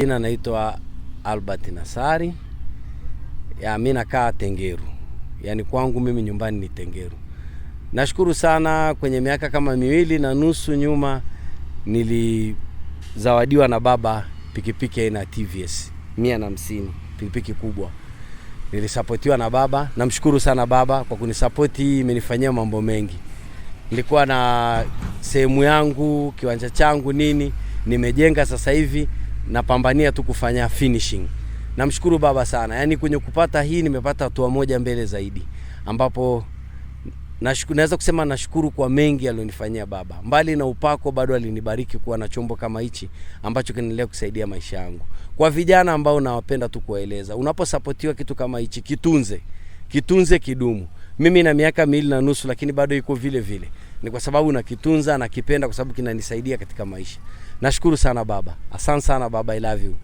Jina naitwa Albert Nasari. Mimi nakaa Tengeru. Yaani kwangu mimi nyumbani ni Tengeru. Nashukuru sana, kwenye miaka kama 2.5 nyuma nilizawadiwa na baba pikipiki aina TVS 150, pikipiki kubwa. Nilisapotiwa na baba. Namshukuru sana baba kwa kunisapoti, hii imenifanyia mambo mengi. Nilikuwa na sehemu yangu, kiwanja changu nini, nimejenga sasa hivi, napambania tu kufanya finishing. Namshukuru baba sana. Yaani kwenye kupata hii nimepata hatua moja mbele zaidi, ambapo naweza kusema nashukuru kwa mengi alionifanyia baba. Mbali na upako, bado alinibariki kuwa na chombo kama hichi ambacho kinaendelea kusaidia maisha yangu. Kwa vijana ambao nawapenda tu kuwaeleza, unaposapotiwa kitu kama hichi, kitunze kidumu. Mimi na miaka 2.5 lakini bado iko vile vile. Ni kwa sababu nakitunza na kipenda, kwa sababu kinanisaidia katika maisha. Nashukuru sana baba. Asante sana baba, I love you.